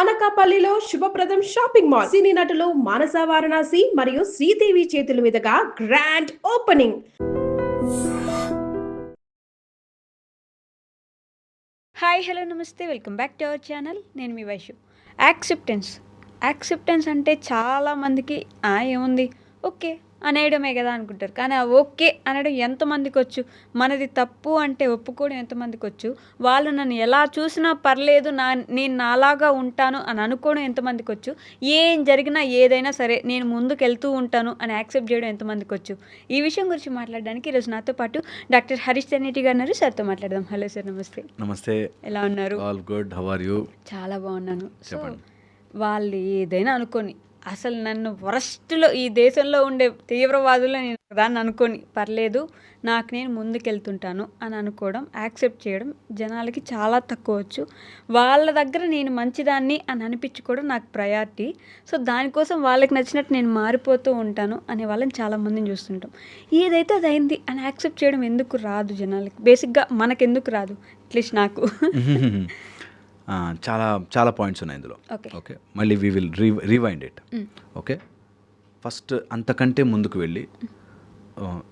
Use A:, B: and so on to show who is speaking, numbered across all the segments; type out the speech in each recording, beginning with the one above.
A: అనకాపల్లిలో శుభప్రదం shopping mall సినీ నటులు మానస వారణాసి మరియు శ్రీదేవి చేతుల మీదుగా గ్రాండ్ ఓపెనింగ్.
B: హాయ్ హలో నమస్తే welcome back to our channel. నేను మీ వైషు. యాక్సెప్టెన్స్ అంటే చాలామందికి ఏముంది ఓకే అనేయడమే కదా అనుకుంటారు. కానీ ఆ ఓకే అనడం ఎంతమందికి వచ్చు? మనది తప్పు అంటే ఒప్పుకోవడం ఎంతమందికి వచ్చు? వాళ్ళు నన్ను ఎలా చూసినా పర్లేదు, నేను నాలాగా ఉంటాను అని అనుకోవడం ఎంతమందికి వచ్చు? ఏం జరిగినా ఏదైనా సరే నేను ముందుకు వెళ్తూ ఉంటాను అని యాక్సెప్ట్ చేయడం ఎంతమందికి వచ్చు? ఈ విషయం గురించి మాట్లాడడానికి ఈరోజు నాతో పాటు డాక్టర్ హరీష్ తెన్నేటి గారు ఉన్నారు. సార్తో మాట్లాడదాం. హలో సార్, నమస్తే.
C: నమస్తే.
B: ఎలా ఉన్నారు?
C: All good. How are you?
B: చాలా బాగున్నాను. సో
C: చెప్పండి.
B: వాళ్ళు ఏదైనా అనుకొని, అసలు నన్ను వరస్ట్లో ఈ దేశంలో ఉండే తీవ్రవాదుల్లో నేను దాన్ని అనుకొని పర్లేదు, నాకు నేను ముందుకెళ్తుంటాను అని అనుకోవడం, యాక్సెప్ట్ చేయడం జనాలకి చాలా తక్కువ వచ్చు. వాళ్ళ దగ్గర నేను మంచిదాన్ని అని అనిపించుకోవడం నాకు ప్రయారిటీ. సో దానికోసం వాళ్ళకి నచ్చినట్టు నేను మారిపోతూ ఉంటాను అనే వాళ్ళని చాలామందిని చూస్తుంటాం. ఏదైతే అది అయింది అని యాక్సెప్ట్ చేయడం ఎందుకు రాదు జనాలకి? బేసిక్గా మనకెందుకు రాదు? అట్లీస్ట్ నాకు.
C: చాలా చాలా పాయింట్స్ ఉన్నాయి ఇందులో.
B: ఓకే,
C: మళ్ళీ we will rewind it. Okay, first అంతకంటే ముందుకు వెళ్ళి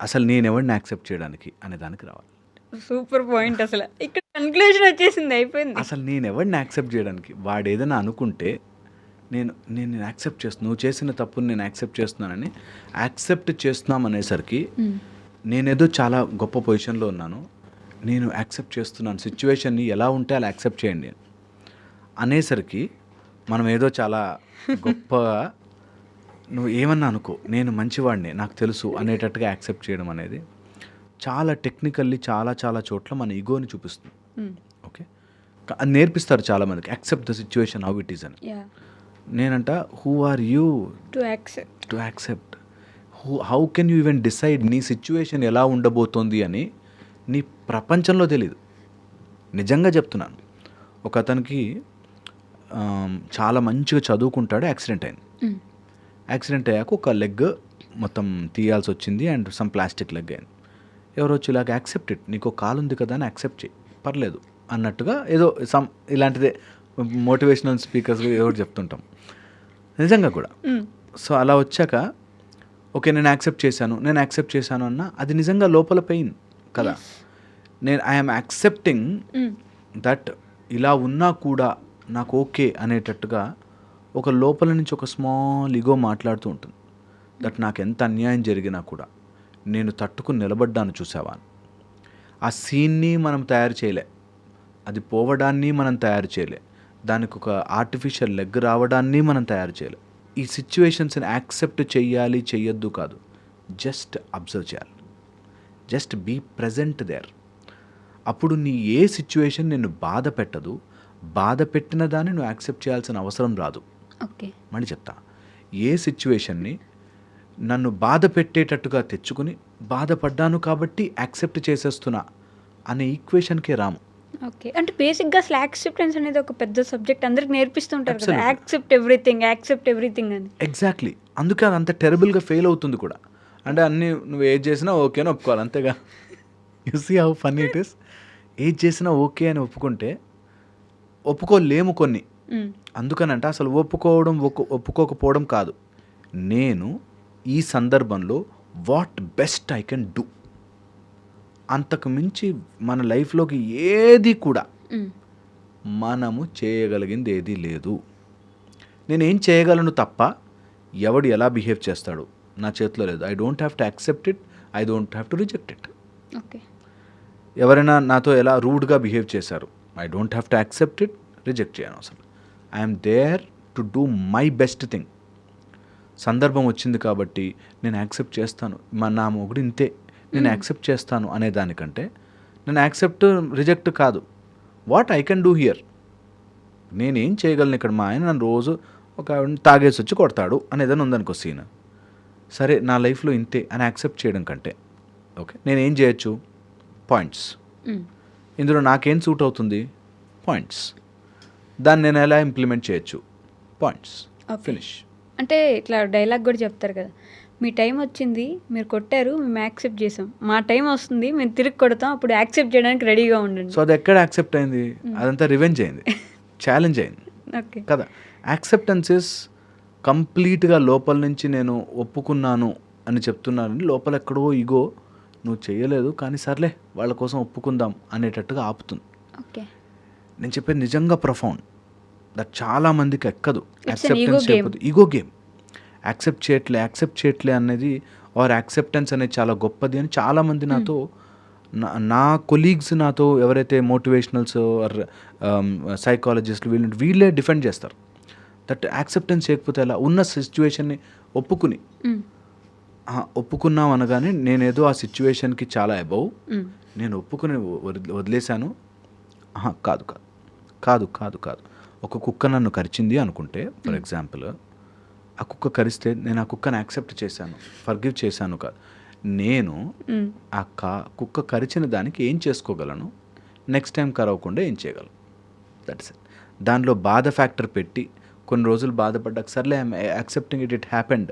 C: అసలు నేను ఎవరిని యాక్సెప్ట్ చేయడానికి అనే దానికి రావాలి.
B: Super point. అసలు ఇక్కడ కన్క్లూజన్ వచ్చేసింది, అయిపోయింది.
C: అసలు నేను ఎవరిని యాక్సెప్ట్ చేయడానికి, వాడు ఏదైనా అనుకుంటే నేను యాక్సెప్ట్ చేస్తున్నాను, నువ్వు చేసిన తప్పుని నేను యాక్సెప్ట్ చేస్తున్నానని యాక్సెప్ట్ చేస్తున్నాం అనేసరికి నేనేదో చాలా గొప్ప పొజిషన్లో ఉన్నాను, నేను యాక్సెప్ట్ చేస్తున్నాను, సిచ్యువేషన్ని ఎలా ఉంటే అలా యాక్సెప్ట్ చేయండి అనేసరికి మనం ఏదో చాలా గొప్పగా నువ్వు ఏమన్నా అనుకో, నేను మంచివాడిని, నాకు తెలుసు అనేటట్టుగా యాక్సెప్ట్ చేయడం అనేది చాలా టెక్నికల్లీ చాలా చాలా చోట్ల మన ఈగోని చూపిస్తుంది. ఓకే, అది నేర్పిస్తారు చాలామందికి, accept the situation how it is అని. నేనంట, who are you to accept? How can you even decide నీ సిచ్యువేషన్ ఎలా ఉండబోతోంది అని నీ ప్రపంచంలో తెలీదు. నిజంగా చెప్తున్నాను. ఒక అతనికి చాలా మంచిగా చదువుకుంటాడు, యాక్సిడెంట్ అయింది. యాక్సిడెంట్ అయ్యాక ఒక లెగ్ మొత్తం తీయాల్సి వచ్చింది అండ్ సమ్ ప్లాస్టిక్ లెగ్ అయింది. ఎవరో వచ్చి ఇలాగ యాక్సెప్ట్ ఇట్, నీకు కాలు ఉంది కదా అని యాక్సెప్ట్ చేయి, పర్లేదు అన్నట్టుగా ఏదో సమ్ ఇలాంటిదే మోటివేషనల్ స్పీకర్స్ ఎవరు చెప్తుంటాం, నిజంగా కూడా. సో అలా వచ్చాక ఓకే నేను యాక్సెప్ట్ చేశాను అన్న అది నిజంగా లోపల పెయిన్ కదా. నేను ఐఎమ్ యాక్సెప్టింగ్ దట్ ఇలా ఉన్నా కూడా నాకు ఓకే అనేటట్టుగా ఒక లోపల నుంచి ఒక స్మాల్ ఈగో మాట్లాడుతూ ఉంటుంది. దట్ నాకు ఎంత అన్యాయం జరిగినా కూడా నేను తట్టుకుని నిలబడ్డాను, చూసావా. ఆ సీన్ని మనం తయారు చేయలే, అది పోవడాన్ని మనం తయారు చేయలే, దానికి ఒక ఆర్టిఫిషియల్ లెగ్ రావడాన్ని మనం తయారు చేయలే. ఈ సిచ్యువేషన్స్ని యాక్సెప్ట్ చెయ్యాలి చెయ్యొద్దు కాదు, జస్ట్ అబ్జర్వ్ చేయాలి, జస్ట్ బీ ప్రజెంట్ దేర్. అప్పుడు నీ ఏ సిచ్యువేషన్ నిన్ను బాధ పెట్టదు, బాధ పెట్టిన దాన్ని నువ్వు యాక్సెప్ట్ చేయాల్సిన అవసరం రాదు.
B: ఓకే,
C: మళ్ళీ చెప్తా, ఏ సిచ్యువేషన్ని నన్ను బాధ పెట్టేటట్టుగా తెచ్చుకుని బాధపడ్డాను కాబట్టి యాక్సెప్ట్ చేసేస్తున్నా అనే ఈక్వేషన్కే రాము.
B: ఓకే, అంటే బేసిక్గా అసలు యాక్సెప్టెన్స్ అనేది ఒక పెద్ద సబ్జెక్ట్, అందరికి నేర్పిస్తుంటారు కదా, యాక్సెప్ట్ ఎవ్రీథింగ్ అని.
C: ఎగ్జాక్ట్లీ, అందుకే అది అంత టెరబుల్గా ఫెయిల్ అవుతుంది కూడా. అంటే అన్నీ నువ్వు ఏది చేసినా ఓకే అని ఒప్పుకోవాలి, అంతేగా. You see how funny it is. ఏది చేసినా ఓకే అని ఒప్పుకోలేము కొన్ని. అందుకనంటే అసలు ఒప్పుకోకపోవడం కాదు, నేను ఈ సందర్భంలో what best I can do, అంతకు మించి మన లైఫ్లోకి ఏది కూడా మనము చేయగలిగింది ఏదీ లేదు. నేనేం చేయగలను తప్ప ఎవడు ఎలా బిహేవ్ చేస్తాడు నా చేతిలో లేదు. I don't have to accept it, I don't have to reject it.
B: Okay,
C: ఎవరైనా నాతో ఎలా రూడ్గా బిహేవ్ చేశారు, I don't have to accept it, reject చేయను అసలు. I'm there to do my best thing. సందర్భం వచ్చింది కాబట్టి నేను యాక్సెప్ట్ చేస్తాను, నా మొగుడు ఇంతే, నేను యాక్సెప్ట్ చేస్తాను అనే దానికంటే నేను యాక్సెప్ట్ రిజెక్ట్ కాదు, what I can do here, నేనేం చేయగలను ఇక్కడ. మా ఆయన నన్ను రోజు ఒక తాగేసి వచ్చి కొడతాడు అనేదని ఉందనుకో సీన్, సరే నా లైఫ్లో ఇంతే అని యాక్సెప్ట్ చేయడం కంటే ఓకే నేనేం చేయొచ్చు, పాయింట్స్, ఇందులో నాకేం సూట్ అవుతుంది, పాయింట్స్, దాన్ని నేను ఎలా ఇంప్లిమెంట్ చేయొచ్చు, పాయింట్స్, ఫినిష్.
B: అంటే ఇట్లా డైలాగ్ కూడా చెప్తారు కదా, మీ టైం వచ్చింది, మీరు కొట్టారు, మేము యాక్సెప్ట్ చేసాం, మా టైం వస్తుంది, మేము తిరిగి కొడతాం, అప్పుడు యాక్సెప్ట్ చేయడానికి రెడీగా ఉండండి.
C: సో అది ఎక్కడ యాక్సెప్ట్ అయింది, అదంతా రివెంజ్ అయింది, ఛాలెంజ్ అయింది.
B: ఓకే.
C: కదా. యాక్సెప్టెన్స్ ఇస్ కంప్లీట్గా లోపల నుంచి నేను ఒప్పుకున్నాను అని చెప్తున్నానని లోపల ఎక్కడో ఇగో నువ్వు చేయలేదు కానీ సర్లే వాళ్ళ కోసం ఒప్పుకుందాం అనేటట్టుగా ఆపుతుంది.
B: ఓకే.
C: నేను చెప్పేది నిజంగా ప్రొఫౌండ్, దట్ చాలా మందికి ఎక్కదు.
B: ego
C: acceptance
B: game.
C: చేయకపోతే ఈగో గేమ్. యాక్సెప్ట్ చేయట్లే అనేది ఆర్ యాక్సెప్టెన్స్ అనేది చాలా గొప్పది అని చాలామంది నాతో నా కొలీగ్స్ నాతో ఎవరైతే మోటివేషనల్స్ ఆర్ సైకాలజిస్టులు వీళ్ళే డిఫెండ్ చేస్తారు. దట్ యాక్సెప్టెన్స్ చేయకపోతే ఎలా ఉన్న సిచ్యువేషన్ని ఒప్పుకున్నాం అనగానే నేనేదో ఆ సిచ్యువేషన్కి చాలా అబౌవ్ నేను ఒప్పుకుని వదిలేశాను. కాదు కాదు కాదు కాదు కాదు ఒక కుక్క నన్ను కరిచింది అనుకుంటే ఫర్ ఎగ్జాంపుల్, ఆ కుక్క కరిస్తే నేను ఆ కుక్కను యాక్సెప్ట్ చేశాను, ఫర్గివ్ చేశాను కాదు. నేను ఆ కుక్క కరిచిన దానికి ఏం చేసుకోగలను, నెక్స్ట్ టైం కరవకుండా ఏం చేయగలను, దట్స్ ఇట్. దానిలో బాధ ఫ్యాక్టర్ పెట్టి కొన్ని రోజులు బాధపడ్డాక సర్లే ఐఎమ్ యాక్సెప్టింగ్ ఇట్ హ్యాపెండ్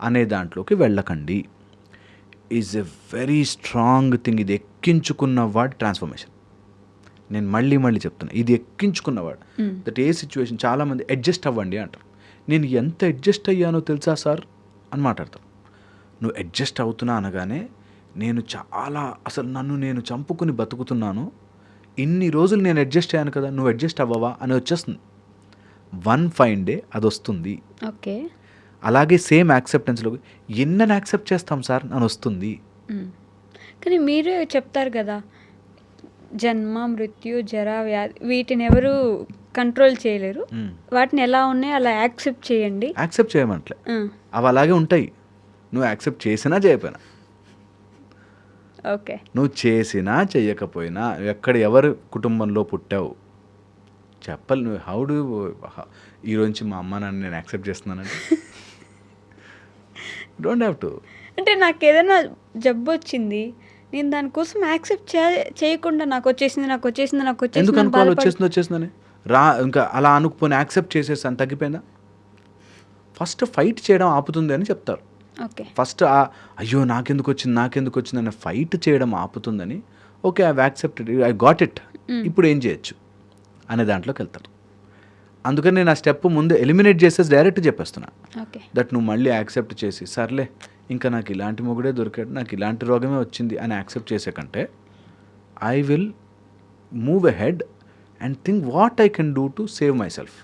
C: అనే దాంట్లోకి వెళ్ళకండి. Is a very strong thing. ఇది ఎక్కించుకున్నవాడు ట్రాన్స్ఫర్మేషన్. నేను మళ్ళీ చెప్తున్నా, ఇది ఎక్కించుకున్నవాడు. దట్ ఏ సిచ్యువేషన్ చాలామంది అడ్జస్ట్ అవ్వండి అంటారు. నేను ఎంత అడ్జస్ట్ అయ్యానో తెలుసా సార్ అని మాట్లాడతాను. నువ్వు అడ్జస్ట్ అవుతున్నా అనగానే నేను చాలా అసలు నన్ను నేను చంపుకుని బతుకుతున్నాను, ఇన్ని రోజులు నేను అడ్జస్ట్ అయ్యాను కదా, నువ్వు అడ్జస్ట్ అవ్వవా అని వచ్చేస్తుంది. వన్ ఫైన్ డే అది వస్తుంది.
B: ఓకే.
C: అలాగే సేమ్ యాక్సెప్టెన్స్లో ఎన్నని యాక్సెప్ట్ చేస్తాం సార్ అని వస్తుంది.
B: కానీ మీరే చెప్తారు కదా, జన్మ, మృత్యు, జర, వ్యాధి వీటిని ఎవరు కంట్రోల్ చేయలేరు, వాటిని ఎలా ఉన్నాయో అలా యాక్సెప్ట్ చేయండి.
C: యాక్సెప్ట్ చేయమంటలే, అవి అలాగే ఉంటాయి. నువ్వు యాక్సెప్ట్ చేసినా చేయకపోయినా,
B: ఓకే,
C: నువ్వు చేసినా చెయ్యకపోయినా, ఎవరి కుటుంబంలో పుట్టావు చెప్పాలి. నువ్వు హౌ డూ ఈరోజు మా అమ్మ నాన్న నేను యాక్సెప్ట్ చేస్తున్నానంటే డోంట్ హ్యావ్ టు.
B: అంటే నాకు ఏదైనా జబ్బు వచ్చింది, నేను దానికోసం యాక్సెప్ట్ చేయకుండా నాకు వచ్చేసింది
C: ఎందుకు అనుకోవాలి వచ్చేసిందని ఇంకా అలా అనుకుని యాక్సెప్ట్ చేసేసాను తగ్గిపోయిందా. ఫస్ట్ ఫైట్ చేయడం ఆపుతుంది అని చెప్తారు.
B: ఓకే.
C: ఫస్ట్ అయ్యో నాకెందుకు వచ్చింది అనే ఫైట్ చేయడం ఆపుతుందని. Okay, I accepted, I got it, ఇప్పుడు ఏం చేయొచ్చు అనే దాంట్లోకి వెళ్తారు. అందుకని నేను ఆ స్టెప్ ముందు ఎలిమినేట్ చేసేసి డైరెక్ట్ చెప్పేస్తున్నా. దట్ నువ్వు మళ్ళీ యాక్సెప్ట్ చేసి సర్లే ఇంకా నాకు ఇలాంటి మొగుడే దొరికాడు, నాకు ఇలాంటి రోగమే వచ్చింది అని యాక్సెప్ట్ చేసే కంటే I will move ahead and think what I can do to save my self.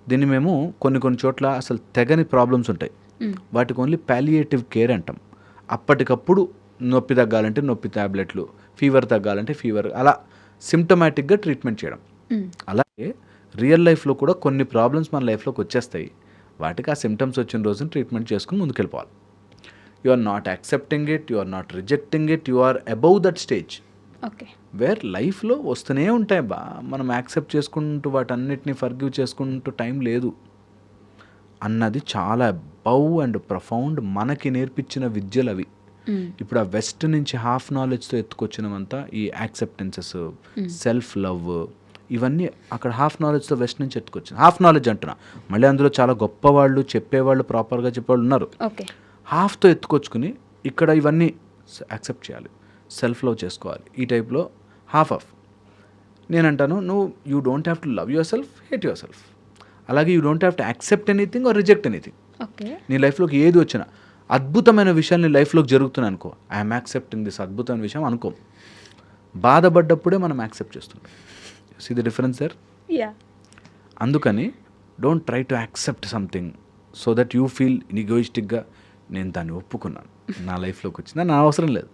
C: దీన్ని మేము కొన్ని చోట్ల అసలు తెగని ప్రాబ్లమ్స్ ఉంటాయి, వాటికి ఓన్లీ పాలియేటివ్ కేర్ అంటాం. అప్పటికప్పుడు నొప్పి తగ్గాలంటే నొప్పి ట్యాబ్లెట్లు, ఫీవర్ తగ్గాలంటే ఫీవర్, అలా సిమ్టమాటిక్గా ట్రీట్మెంట్ చేయడం. అలాగే రియల్ లైఫ్లో కూడా కొన్ని ప్రాబ్లమ్స్ మన లైఫ్లోకి వచ్చేస్తాయి, వాటికి ఆ సిమ్టమ్స్ వచ్చిన రోజున ట్రీట్మెంట్ చేసుకుని ముందుకెళ్ళిపోవాలి. You are not accepting it, you are not rejecting it, you are above that stage.
B: Okay.
C: వేర్ లైఫ్లో వస్తూనే ఉంటాయి మనం యాక్సెప్ట్ చేసుకుంటూ వాటన్నిటిని ఫర్గివ్ చేసుకుంటూ టైం లేదు అన్నది చాలా అబౌవ్ అండ్ ప్రొఫౌండ్ మనకి నేర్పించిన విద్యలు అవి. ఇప్పుడు ఆ వెస్ట్ నుంచి హాఫ్ నాలెడ్జ్తో ఎత్తుకొచ్చినవంతా ఈ యాక్సెప్టెన్సెస్, సెల్ఫ్ లవ్, ఇవన్నీ అక్కడ హాఫ్ నాలెడ్జ్తో వెస్ట్ నుంచి ఎత్తుకొచ్చింది. హాఫ్ నాలెడ్జ్ అంటున్నా, మళ్ళీ అందులో చాలా గొప్పవాళ్ళు చెప్పేవాళ్ళు, ప్రాపర్గా చెప్పేవాళ్ళు ఉన్నారు. హాఫ్తో ఎత్తుకొచ్చుకుని ఇక్కడ ఇవన్నీ యాక్సెప్ట్ చేయాలి, సెల్ఫ్ లవ్ చేసుకోవాలి, ఈ టైప్లో హాఫ్. నేనంటాను నువ్వు you don't have to love yourself, hate yourself. అలాగే you don't have to accept anything or reject anything. నీ లైఫ్లోకి ఏది వచ్చినా అద్భుతమైన విషయాలు నీ లైఫ్లోకి జరుగుతున్నాయి అనుకో, ఐఎమ్ యాక్సెప్టింగ్ దిస్ అద్భుతమైన విషయం అనుకో. బాధపడ్డప్పుడే మనం యాక్సెప్ట్ చేస్తుంటాం. See the difference there. అందుకని don't try to accept something so that you feel ఈగోయిస్టిక్గా నేను దాన్ని ఒప్పుకున్నాను, నా లైఫ్లోకి వచ్చింది, నా అవసరం లేదు.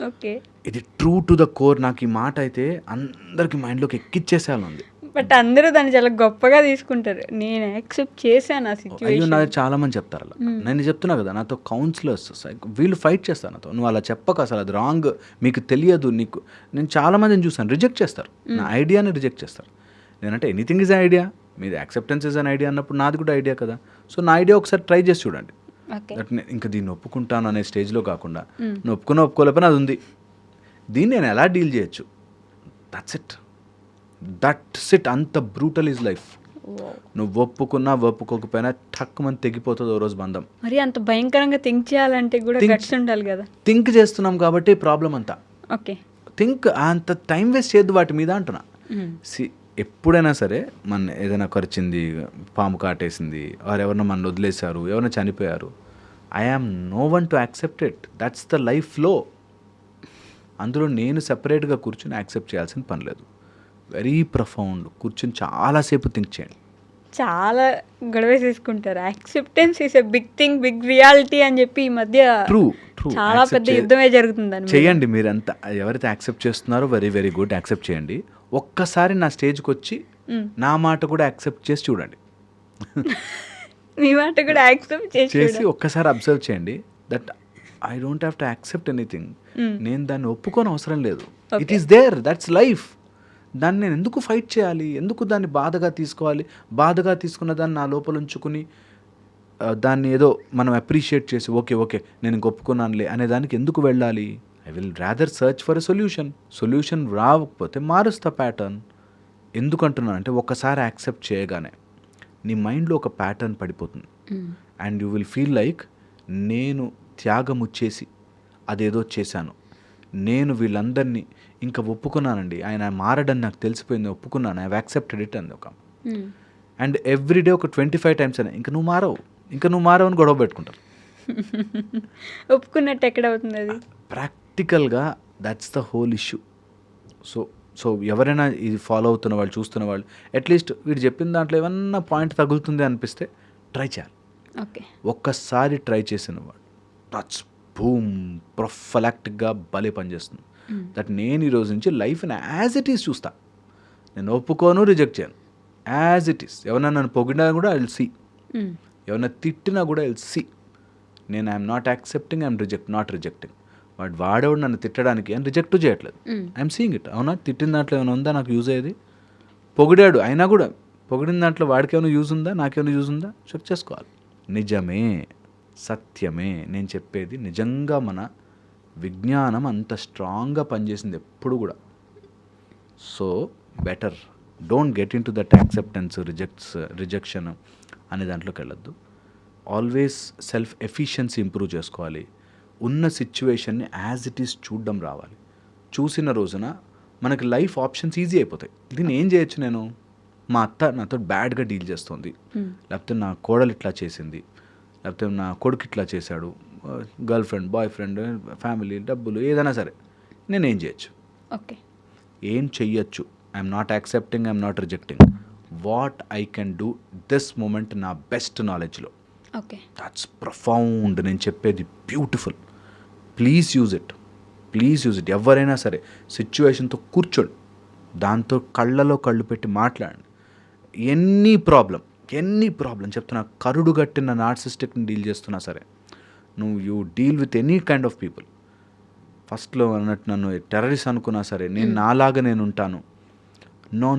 B: ఓకే. ఇది
C: ట్రూ టు ద కోర్. నాకు ఈ మాట అయితే అందరికి మైండ్లోకి ఎక్కిచ్చేసేయాలి ఉంది.
B: బట్ అందరూ దాన్ని చాలా గొప్పగా తీసుకుంటారు, నేను యాక్సెప్ట్ చేశాను ఆ సిచ్యువేషన్.
C: అయ్యో నాది చాలా మంది చెప్తారు అలా. నేను చెప్తున్నా కదా, నాతో కౌన్సిలర్స్ వీళ్ళు ఫైట్ చేస్తారు నాతో, నువ్వు అలా చెప్పక, అసలు అది రాంగ్, మీకు తెలియదు నీకు. నేను చాలా మందిని చూసాను రిజెక్ట్ చేస్తారు, నా ఐడియాని రిజెక్ట్ చేస్తారు. నేనంటే ఎనీథింగ్ ఈజ్ ఐడియా, మీది యాక్సెప్టెన్స్ ఈజ్ అన్ ఐడియా అన్నప్పుడు నాది కూడా ఐడియా కదా. సో నా ఐడియా ఒకసారి ట్రై చేసి చూడండి. దట్ ఇంకా దీన్ని ఒప్పుకుంటాను అనే స్టేజ్లో కాకుండా నువ్వు ఒప్పుకోలేకపోయినా అది ఉంది, దీన్ని నేను ఎలా డీల్ చేయొచ్చు, దట్స్ ఇట్. అంత బ్రూటల్ ఈజ్ లైఫ్. నువ్వు ఒప్పుకున్నా ఒప్పుకోకపోయినా టక్ మంది తెగిపోతుంది ఓ రోజు బంధం.
B: మరి అంత భయంకరంగా థింక్ చేయాలంటే కూడా గట్స్ ఉండాలి కదా.
C: థింక్ చేస్తున్నాం కాబట్టి ప్రాబ్లం అంతా.
B: ఓకే.
C: థింక్ అంత టైం వేస్ట్ చేయొద్దు వాటి మీద అంటున్నా. ఎప్పుడైనా సరే మన ఏదైనా కరిచింది, పాము కాటేసింది, వారు ఎవరన్నా మన వదిలేశారు, ఎవరైనా చనిపోయారు, I am no one to accept it. That's the life flow. అందులో నేను సెపరేట్గా కూర్చొని యాక్సెప్ట్ చేయాల్సిన పని లేదు. వెరీ ప్రొఫౌండ్ కూర్చొని చాలాసేపు థింక్ చేయండి.
B: చాలా గొడవేసేసుకుంటారు. Acceptance is a big thing, big reality అని చెప్పి ఈ మధ్య
C: ట్రూ
B: చాలా పెద్ద యుద్ధమే జరుగుతుందని.
C: చేయండి. మీరంతా ఎవరైతే యాక్సెప్ట్ చేస్తున్నారో వెరీ వెరీ గుడ్, యాక్సెప్ట్ చేయండి. ఒక్కసారి నా స్టేజ్కి వచ్చి నా మాట కూడా యాక్సెప్ట్ చేసి చూడండి.
B: మీ మాట కూడా యాక్సెప్ట్
C: చేసి ఒక్కసారి అబ్జర్వ్ చేయండి. That I don't have to accept anything. నేను దాన్ని ఒప్పుకోని అవసరం లేదు. It is there, that's life. దాన్ని నేను ఎందుకు ఫైట్ చేయాలి? ఎందుకు దాన్ని బాధగా తీసుకోవాలి? బాధగా తీసుకున్న దాన్ని నా లోపల ఉంచుకుని దాన్ని ఏదో మనం అప్రిషియేట్ చేసి ఓకే నేను ఇంక ఒప్పుకున్నానులే అనే దానికి ఎందుకు వెళ్ళాలి? I will rather search for a solution రాకపోతే మారుస్తా ప్యాటర్న్. ఎందుకంటున్నాను అంటే ఒక్కసారి యాక్సెప్ట్ చేయగానే నీ మైండ్లో ఒక ప్యాటర్న్ పడిపోతుంది. And you will feel like నేను త్యాగము చేసి అదేదో చేశాను, నేను వీళ్ళందరినీ ఇంకా ఒప్పుకున్నానండి, ఆయన మారడని నాకు తెలిసిపోయింది, ఒప్పుకున్నాను, ఐ యాక్సెప్టెడ్ ఇట్ అంది ఒక. అండ్ ఎవ్రీడే ఒక 25 times అయినా ఇంకా నువ్వు మారవు అని గొడవ పెట్టుకుంటారు.
B: ఒప్పుకున్నట్టు ఎక్కడ అవుతుంది అది?
C: ప్రాక్టికల్గా that's the whole issue. So ఎవరైనా ఇది ఫాలో అవుతున్న వాళ్ళు, చూస్తున్న వాళ్ళు, అట్లీస్ట్ వీడు చెప్పిన దాంట్లో ఏమన్నా పాయింట్ తగులుతుంది అనిపిస్తే ట్రై చేయాలి.
B: ఓకే,
C: ఒక్కసారి ట్రై చేసిన వాడు టచ్ బూమ్ ప్రొఫలాక్టిక్గా భలే పనిచేస్తుంది. దట్ నేను ఈరోజు నుంచి లైఫ్ని యాజ్ ఇట్ ఈస్ చూస్తా. నేను ఒప్పుకోను, రిజెక్ట్ చేయను, యాజ్ ఇట్ ఈస్. ఎవరైనా నన్ను పొగిడినా కూడా ఐ విల్ సీ, ఎవరైనా తిట్టినా కూడా ఐ విల్ సీ. నేను I'm not accepting, I'm not rejecting. వాడేవాడు నన్ను తిట్టడానికి అని రిజెక్ట్ చేయట్లేదు, ఐఎమ్ సీయింగ్ ఇట్. అవునా, తిట్టిన దాంట్లో ఏమైనా ఉందా నాకు యూజ్ అయ్యేది? పొగిడాడు అయినా కూడా పొగిడిన దాంట్లో వాడికి ఏమైనా యూజ్ ఉందా, నాకేమైనా యూజ్ ఉందా చెక్ చేసుకోవాలి. నిజమే, సత్యమే నేను చెప్పేది. నిజంగా మన విజ్ఞానం అంత స్ట్రాంగ్గా పనిచేసింది ఎప్పుడు కూడా. So better don't get in to that acceptance, rejection అనే దాంట్లోకి వెళ్ళొద్దు. ఆల్వేస్ సెల్ఫ్ ఎఫిషియన్సీ ఇంప్రూవ్ చేసుకోవాలి. ఉన్న సిచ్యువేషన్ని యాజ్ ఇట్ ఈస్ చూడడం రావాలి. చూసిన రోజున మనకి లైఫ్ ఆప్షన్స్ ఈజీ అయిపోతాయి. దీన్ని ఏం చేయొచ్చు? నేను మా అత్త నాతో బ్యాడ్గా డీల్ చేస్తుంది, లేకపోతే నా కోడలు ఇట్లా చేసింది, లేకపోతే నా కొడుకు ఇట్లా చేశాడు, girlfriend, boyfriend, family, డబ్బులు, ఏదైనా సరే నేనేం చేయొచ్చు?
B: ఓకే,
C: ఏం చెయ్యొచ్చు? I'm not accepting, I'm not rejecting. What I can do this moment నా బెస్ట్ నాలెడ్జ్లో.
B: Okay,
C: that's profound. నేను చెప్పేది బ్యూటిఫుల్. Please use it. ఎవరైనా సరే సిచ్యువేషన్తో కూర్చోండి, దాంతో కళ్ళలో కళ్ళు పెట్టి మాట్లాడండి. ఎనీ ప్రాబ్లం చెప్తున్నా, కరుడు గట్టిన నార్సిస్టిక్ని డీల్ చేస్తున్నా సరే, you deal with any kind of people. ఫస్ట్లో అన్నట్టు నన్ను టెర్రరిస్ట్ అనుకున్నా సరే, నేను నాలాగా నేను ఉంటాను. నో,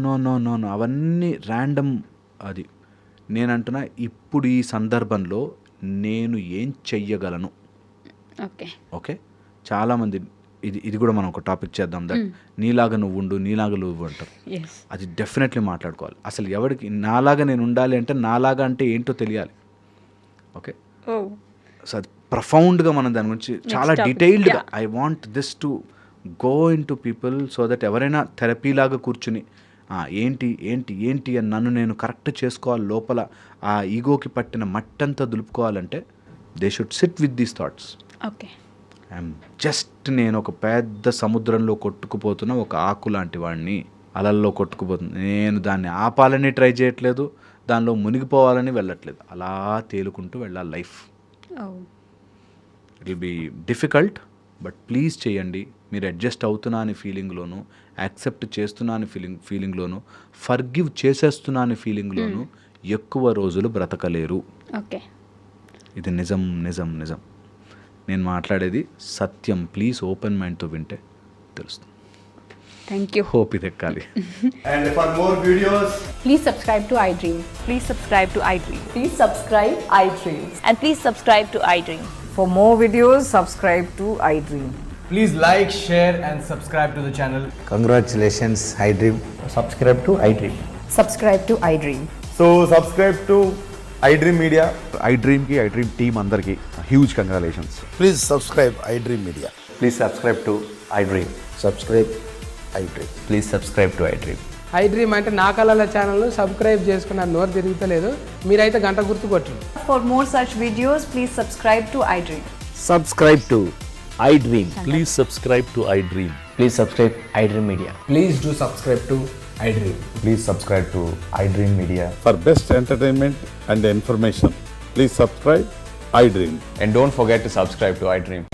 C: అవన్నీ ర్యాండమ్. అది నేను అంటున్నా, ఇప్పుడు ఈ సందర్భంలో నేను ఏం చెయ్యగలను. ఓకే, చాలామంది ఇది కూడా మనం ఒక టాపిక్ చేద్దాం. దట్ నీలాగా నువ్వు ఉండు, నీలాగా నువ్వు అంటారు. అది డెఫినెట్లీ మాట్లాడుకోవాలి. అసలు ఎవరికి నాలాగా నేను ఉండాలి అంటే నాలాగా అంటే ఏంటో తెలియాలి. ఓకే, సో అది ప్రొఫౌండ్గా మనం దాని గురించి చాలా డీటెయిల్డ్గా I want this to go in to people so that ఎవరైనా థెరపీలాగా కూర్చుని ఏంటి అని నన్ను నేను కరెక్ట్ చేసుకోవాలి, లోపల ఆ ఈగోకి పట్టిన మట్టంతా దులుపుకోవాలంటే they should sit with these thoughts.
B: Okay,
C: I'm just నేను ఒక పెద్ద సముద్రంలో కొట్టుకుపోతున్న ఒక ఆకు లాంటి వాడిని, అలల్లో కొట్టుకుపోతుంది. నేను దాన్ని ఆపాలని ట్రై చేయట్లేదు, దానిలో మునిగిపోవాలని వెళ్ళట్లేదు, అలా తేలుకుంటూ వెళ్ళాలి life. It will be difficult, but please చేయండి. మీరు అడ్జస్ట్ అవుతున్నా అని ఫీలింగ్లోను, యాక్సెప్ట్ చేస్తున్నా అని ఫీలింగ్లోను, ఫర్గివ్ చేసేస్తున్నా అని ఫీలింగ్లోను ఎక్కువ రోజులు బ్రతకలేరు.
B: ఓకే,
C: ఇది నిజం. నేను మాట్లాడేది సత్యం. ప్లీజ్ ఓపెన్ మైండ్తో వింటే తెలుస్తుంది.
B: Thank you.
C: హోప్ ఇది ఎక్కాలి.
D: And for more videos,
E: Please subscribe to iDream.
F: Please subscribe to iDream.
E: Please subscribe iDream.
F: And please subscribe to iDream.
G: For more videos, subscribe to iDream.
D: please like, share and subscribe to the channel.
H: Congratulations, iDream.
D: Subscribe to iDream.
E: Subscribe to iDream.
D: So subscribe to iDream Media.
I: iDream team అందరికి huge congratulations.
H: Please subscribe iDream Media.
J: Please subscribe to iDream.
H: Subscribe iDream.
J: Please subscribe to iDream. I dream అంటే నా కళల channel subscribe చేసుకున్న నోరు తిరుగుతలేదు. మీరైతే గంట గుర్తు కొట్టండి.
E: For more such videos, please subscribe to iDream.
K: Subscribe to iDream. Please subscribe to iDream.
D: Please subscribe iDream Media.
J: Please do subscribe to iDream.
D: Please subscribe to iDream Media.
H: For best entertainment and information, please subscribe iDream.
D: And don't forget to subscribe to iDream.